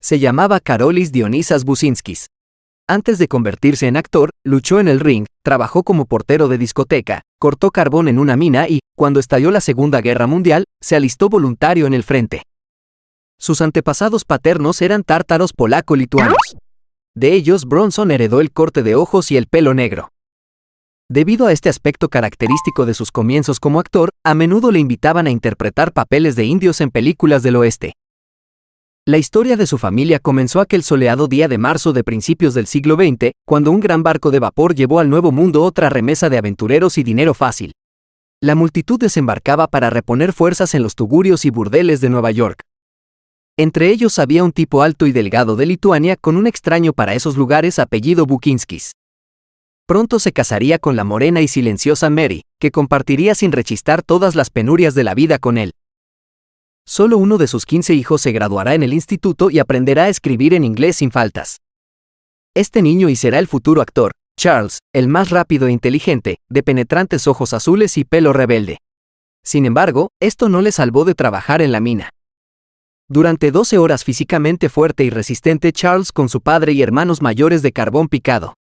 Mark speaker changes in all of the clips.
Speaker 1: Se llamaba Karolis Dionysas Buzinskis. Antes de convertirse en actor, luchó en el ring, trabajó como portero de discoteca, cortó carbón en una mina y, cuando estalló la Segunda Guerra Mundial, se alistó voluntario en el frente. Sus antepasados paternos eran tártaros polaco-lituanos. De ellos, Bronson heredó el corte de ojos y el pelo negro. Debido a este aspecto característico de sus comienzos como actor, a menudo le invitaban a interpretar papeles de indios en películas del oeste. La historia de su familia comenzó aquel soleado día de marzo de principios del siglo XX, cuando un gran barco de vapor llevó al Nuevo Mundo otra remesa de aventureros y dinero fácil. La multitud desembarcaba para reponer fuerzas en los tugurios y burdeles de Nueva York. Entre ellos había un tipo alto y delgado de Lituania con un extraño para esos lugares apellido Bukinskis. Pronto se casaría con la morena y silenciosa Mary, que compartiría sin rechistar todas las penurias de la vida con él. Solo uno de sus 15 hijos se graduará en el instituto y aprenderá a escribir en inglés sin faltas. Este niño y será el futuro actor, Charles, el más rápido e inteligente, de penetrantes ojos azules y pelo rebelde. Sin embargo, esto no le salvó de trabajar en la mina. Durante 12 horas físicamente fuerte y resistente Charles con su padre y hermanos mayores de carbón picado.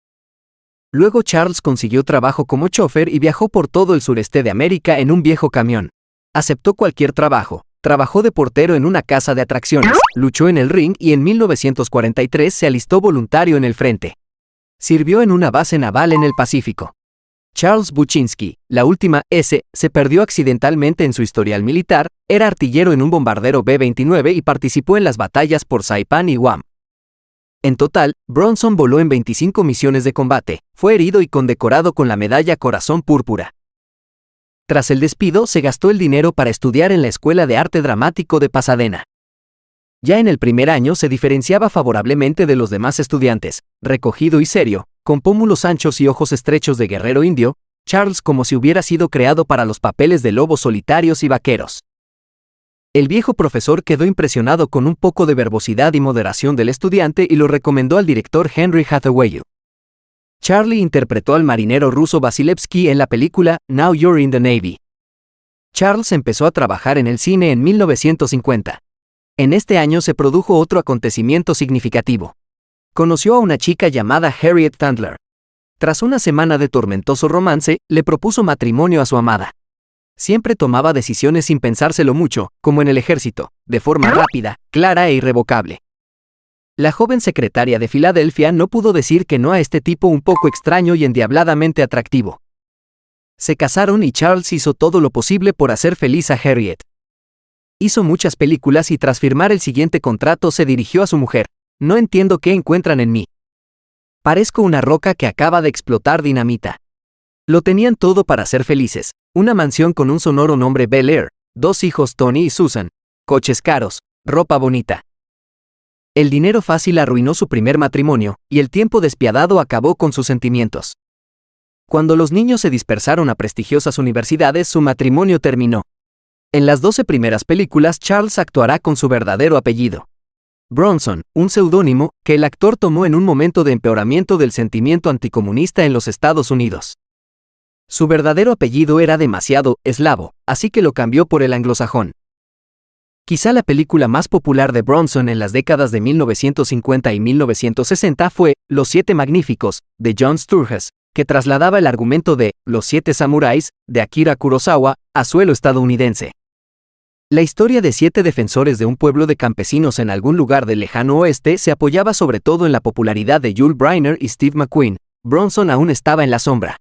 Speaker 1: Luego Charles consiguió trabajo como chofer y viajó por todo el sureste de América en un viejo camión. Aceptó cualquier trabajo. Trabajó de portero en una casa de atracciones, luchó en el ring y en 1943 se alistó voluntario en el frente. Sirvió en una base naval en el Pacífico. Charles Buzinski, la última S, se perdió accidentalmente en su historial militar, era artillero en un bombardero B-29 y participó en las batallas por Saipán y Guam. En total, Bronson voló en 25 misiones de combate, fue herido y condecorado con la medalla Corazón Púrpura. Tras el despido, se gastó el dinero para estudiar en la Escuela de Arte Dramático de Pasadena. Ya en el primer año se diferenciaba favorablemente de los demás estudiantes, recogido y serio, con pómulos anchos y ojos estrechos de guerrero indio, Charles como si hubiera sido creado para los papeles de lobos solitarios y vaqueros. El viejo profesor quedó impresionado con un poco de verbosidad y moderación del estudiante y lo recomendó al director Henry Hathaway. Charlie interpretó al marinero ruso Vasilevsky en la película Now You're in the Navy. Charles empezó a trabajar en el cine en 1950. En este año se produjo otro acontecimiento significativo. Conoció a una chica llamada Harriet Tandler. Tras una semana de tormentoso romance, le propuso matrimonio a su amada. Siempre tomaba decisiones sin pensárselo mucho, como en el ejército, de forma rápida, clara e irrevocable. La joven secretaria de Filadelfia no pudo decir que no a este tipo un poco extraño y endiabladamente atractivo. Se casaron y Charles hizo todo lo posible por hacer feliz a Harriet. Hizo muchas películas y tras firmar el siguiente contrato se dirigió a su mujer. No entiendo qué encuentran en mí. Parezco una roca que acaba de explotar dinamita. Lo tenían todo para ser felices. Una mansión con un sonoro nombre Bel Air, 2 hijos Tony y Susan, coches caros, ropa bonita. El dinero fácil arruinó su primer matrimonio, y el tiempo despiadado acabó con sus sentimientos. Cuando los niños se dispersaron a prestigiosas universidades, su matrimonio terminó. En las 12 primeras películas, Charles actuará con su verdadero apellido. Bronson, un seudónimo que el actor tomó en un momento de empeoramiento del sentimiento anticomunista en los Estados Unidos. Su verdadero apellido era demasiado eslavo, así que lo cambió por el anglosajón. Quizá la película más popular de Bronson en las décadas de 1950 y 1960 fue Los Siete Magníficos, de John Sturges, que trasladaba el argumento de Los Siete Samuráis, de Akira Kurosawa, a suelo estadounidense. La historia de 7 defensores de un pueblo de campesinos en algún lugar del lejano oeste se apoyaba sobre todo en la popularidad de Yul Brynner y Steve McQueen. Bronson aún estaba en la sombra.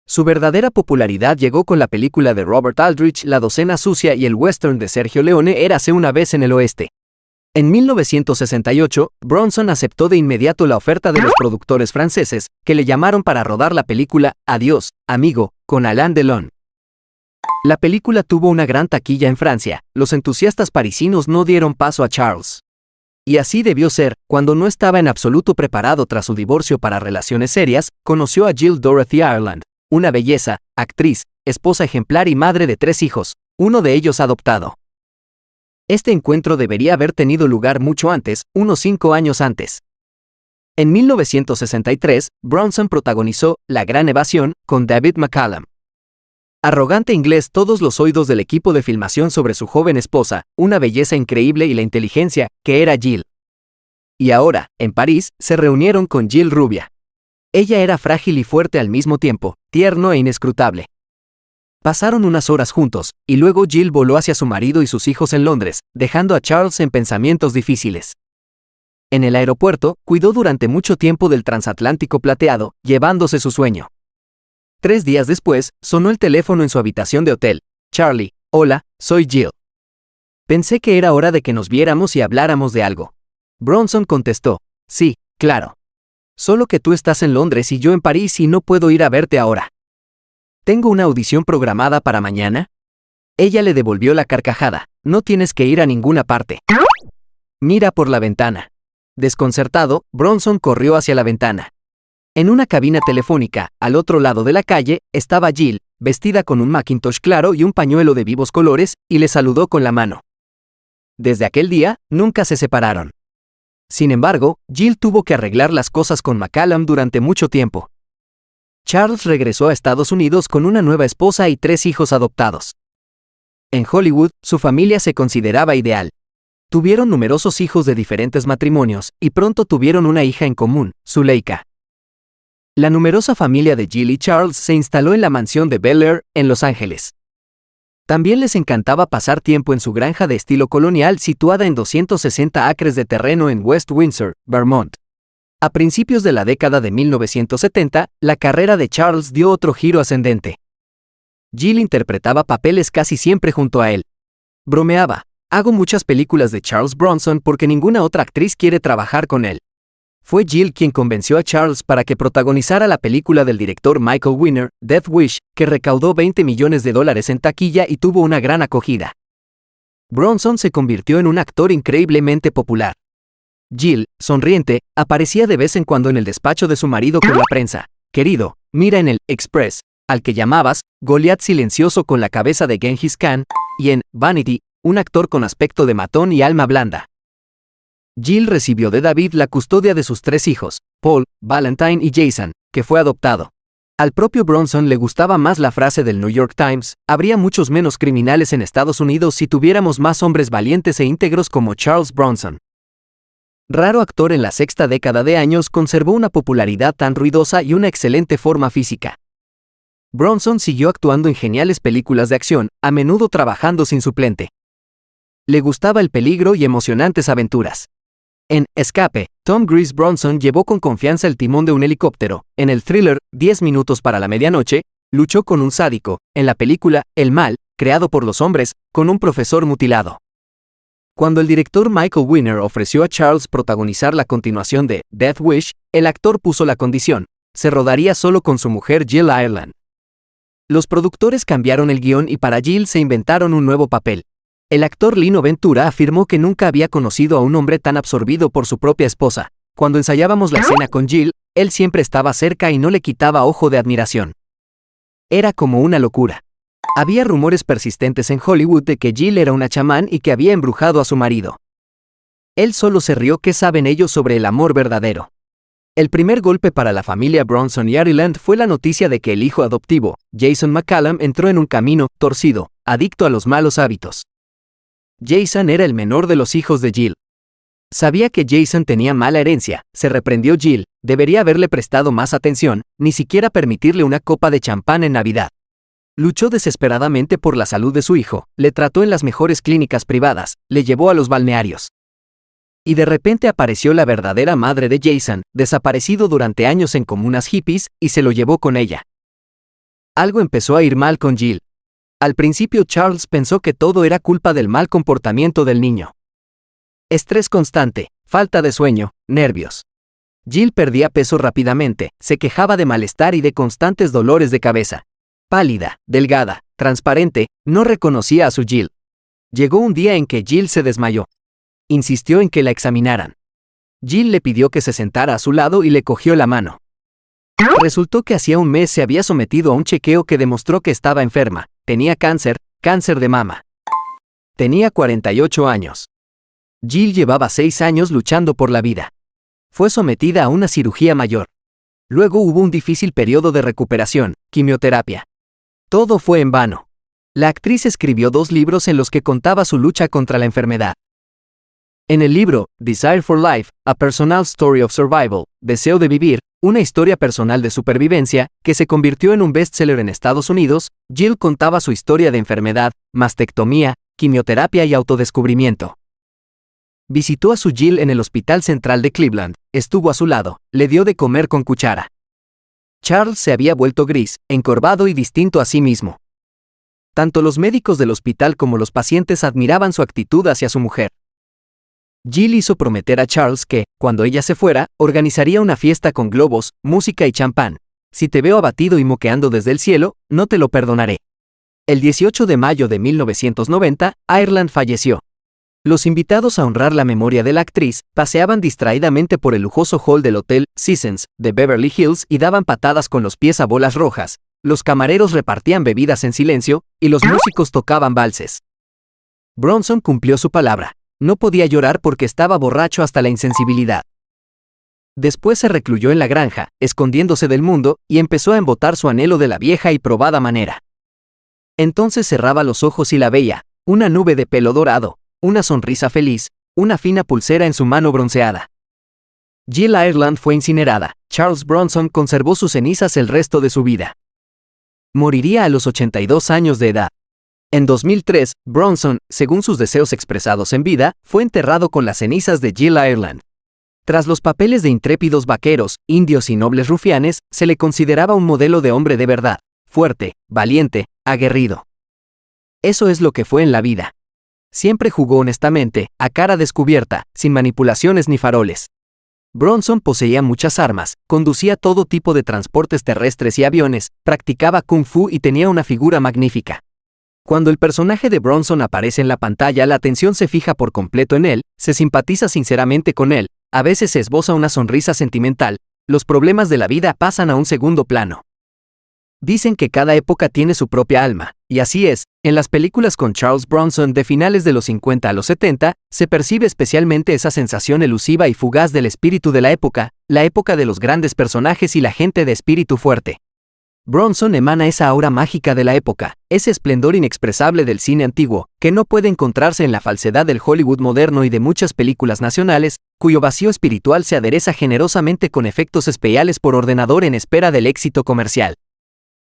Speaker 1: Su verdadera popularidad llegó con la película de Robert Aldrich La Docena Sucia y el western de Sergio Leone Érase una vez en el oeste. En 1968, Bronson aceptó de inmediato la oferta de los productores franceses, que le llamaron para rodar la película Adiós, amigo, con Alain Delon. La película tuvo una gran taquilla en Francia, los entusiastas parisinos no dieron paso a Charles. Y así debió ser, cuando no estaba en absoluto preparado tras su divorcio para relaciones serias, conoció a Jill Dorothy Ireland, una belleza, actriz, esposa ejemplar y madre de 3 hijos, uno de ellos adoptado. Este encuentro debería haber tenido lugar mucho antes, unos 5 años antes. En 1963, Bronson protagonizó La Gran Evasión con David McCallum. Arrogante inglés, todos los oídos del equipo de filmación sobre su joven esposa, una belleza increíble y la inteligencia, que era Jill. Y ahora, en París, se reunieron con Jill rubia. Ella era frágil y fuerte al mismo tiempo, tierno e inescrutable. Pasaron unas horas juntos, y luego Jill voló hacia su marido y sus hijos en Londres, dejando a Charles en pensamientos difíciles. En el aeropuerto, cuidó durante mucho tiempo del transatlántico plateado, llevándose su sueño. 3 días después, sonó el teléfono en su habitación de hotel. Charlie, hola, soy Jill. Pensé que era hora de que nos viéramos y habláramos de algo. Bronson contestó, sí, claro. Solo que tú estás en Londres y yo en París y no puedo ir a verte ahora. ¿Tengo una audición programada para mañana? Ella le devolvió la carcajada, no tienes que ir a ninguna parte. Mira por la ventana. Desconcertado, Bronson corrió hacia la ventana. En una cabina telefónica, al otro lado de la calle, estaba Jill, vestida con un Macintosh claro y un pañuelo de vivos colores, y le saludó con la mano. Desde aquel día, nunca se separaron. Sin embargo, Jill tuvo que arreglar las cosas con McCallum durante mucho tiempo. Charles regresó a Estados Unidos con una nueva esposa y 3 hijos adoptados. En Hollywood, su familia se consideraba ideal. Tuvieron numerosos hijos de diferentes matrimonios, y pronto tuvieron una hija en común, Zuleika. La numerosa familia de Jill y Charles se instaló en la mansión de Bel Air, en Los Ángeles. También les encantaba pasar tiempo en su granja de estilo colonial situada en 260 acres de terreno en West Windsor, Vermont. A principios de la década de 1970, la carrera de Charles dio otro giro ascendente. Jill interpretaba papeles casi siempre junto a él. Bromeaba, hago muchas películas de Charles Bronson porque ninguna otra actriz quiere trabajar con él. Fue Jill quien convenció a Charles para que protagonizara la película del director Michael Winner, Death Wish, que recaudó $20 millones en taquilla y tuvo una gran acogida. Bronson se convirtió en un actor increíblemente popular. Jill, sonriente, aparecía de vez en cuando en el despacho de su marido con la prensa. Querido, mira en el Express, al que llamabas Goliat silencioso con la cabeza de Genghis Khan, y en Vanity, un actor con aspecto de matón y alma blanda. Jill recibió de David la custodia de sus 3 hijos, Paul, Valentine y Jason, que fue adoptado. Al propio Bronson le gustaba más la frase del New York Times, habría muchos menos criminales en Estados Unidos si tuviéramos más hombres valientes e íntegros como Charles Bronson. Raro actor en la sexta década de años, conservó una popularidad tan ruidosa y una excelente forma física. Bronson siguió actuando en geniales películas de acción, a menudo trabajando sin suplente. Le gustaba el peligro y emocionantes aventuras. En Escape, Tom Grise Bronson llevó con confianza el timón de un helicóptero. En el thriller 10 minutos para la medianoche, luchó con un sádico. En la película El Mal, creado por los hombres, con un profesor mutilado. Cuando el director Michael Winner ofreció a Charles protagonizar la continuación de Death Wish, el actor puso la condición: se rodaría solo con su mujer Jill Ireland. Los productores cambiaron el guión y para Jill se inventaron un nuevo papel. El actor Lino Ventura afirmó que nunca había conocido a un hombre tan absorbido por su propia esposa. Cuando ensayábamos la escena con Jill, él siempre estaba cerca y no le quitaba ojo de admiración. Era como una locura. Había rumores persistentes en Hollywood de que Jill era una chamán y que había embrujado a su marido. Él solo se rió. ¿Qué saben ellos sobre el amor verdadero? El primer golpe para la familia Bronson y Ireland fue la noticia de que el hijo adoptivo, Jason McCallum, entró en un camino torcido, adicto a los malos hábitos. Jason era el menor de los hijos de Jill. Sabía que Jason tenía mala herencia, se reprendió Jill, debería haberle prestado más atención, ni siquiera permitirle una copa de champán en Navidad. Luchó desesperadamente por la salud de su hijo, le trató en las mejores clínicas privadas, le llevó a los balnearios. Y de repente apareció la verdadera madre de Jason, desaparecido durante años en comunas hippies, y se lo llevó con ella. Algo empezó a ir mal con Jill. Al principio Charles pensó que todo era culpa del mal comportamiento del niño. Estrés constante, falta de sueño, nervios. Jill perdía peso rápidamente, se quejaba de malestar y de constantes dolores de cabeza. Pálida, delgada, transparente, no reconocía a su Jill. Llegó un día en que Jill se desmayó. Insistió en que la examinaran. Jill le pidió que se sentara a su lado y le cogió la mano. Resultó que hacía un mes se había sometido a un chequeo que demostró que estaba enferma. Tenía cáncer de mama. Tenía 48 años. Jill llevaba 6 años luchando por la vida. Fue sometida a una cirugía mayor. Luego hubo un difícil periodo de recuperación, quimioterapia. Todo fue en vano. La actriz escribió 2 libros en los que contaba su lucha contra la enfermedad. En el libro Desire for Life, A Personal Story of Survival, Deseo de Vivir, una historia personal de supervivencia, que se convirtió en un bestseller en Estados Unidos, Jill contaba su historia de enfermedad, mastectomía, quimioterapia y autodescubrimiento. Visitó a su Jill en el Hospital Central de Cleveland, estuvo a su lado, le dio de comer con cuchara. Charles se había vuelto gris, encorvado y distinto a sí mismo. Tanto los médicos del hospital como los pacientes admiraban su actitud hacia su mujer. Jill hizo prometer a Charles que, cuando ella se fuera, organizaría una fiesta con globos, música y champán. Si te veo abatido y moqueando desde el cielo, no te lo perdonaré. El 18 de mayo de 1990, Ireland falleció. Los invitados a honrar la memoria de la actriz paseaban distraídamente por el lujoso hall del Hotel Seasons de Beverly Hills y daban patadas con los pies a bolas rojas. Los camareros repartían bebidas en silencio y los músicos tocaban valses. Bronson cumplió su palabra. No podía llorar porque estaba borracho hasta la insensibilidad. Después se recluyó en la granja, escondiéndose del mundo, y empezó a embotar su anhelo de la vieja y probada manera. Entonces cerraba los ojos y la veía, una nube de pelo dorado, una sonrisa feliz, una fina pulsera en su mano bronceada. Jill Ireland fue incinerada. Charles Bronson conservó sus cenizas el resto de su vida. Moriría a los 82 años de edad. En 2003, Bronson, según sus deseos expresados en vida, fue enterrado con las cenizas de Jill Ireland. Tras los papeles de intrépidos vaqueros, indios y nobles rufianes, se le consideraba un modelo de hombre de verdad, fuerte, valiente, aguerrido. Eso es lo que fue en la vida. Siempre jugó honestamente, a cara descubierta, sin manipulaciones ni faroles. Bronson poseía muchas armas, conducía todo tipo de transportes terrestres y aviones, practicaba kung fu y tenía una figura magnífica. Cuando el personaje de Bronson aparece en la pantalla, la atención se fija por completo en él, se simpatiza sinceramente con él, a veces se esboza una sonrisa sentimental, los problemas de la vida pasan a un segundo plano. Dicen que cada época tiene su propia alma, y así es. En las películas con Charles Bronson de finales de los 50 a los 70, se percibe especialmente esa sensación elusiva y fugaz del espíritu de la época de los grandes personajes y la gente de espíritu fuerte. Bronson emana esa aura mágica de la época, ese esplendor inexpresable del cine antiguo, que no puede encontrarse en la falsedad del Hollywood moderno y de muchas películas nacionales, cuyo vacío espiritual se adereza generosamente con efectos especiales por ordenador en espera del éxito comercial.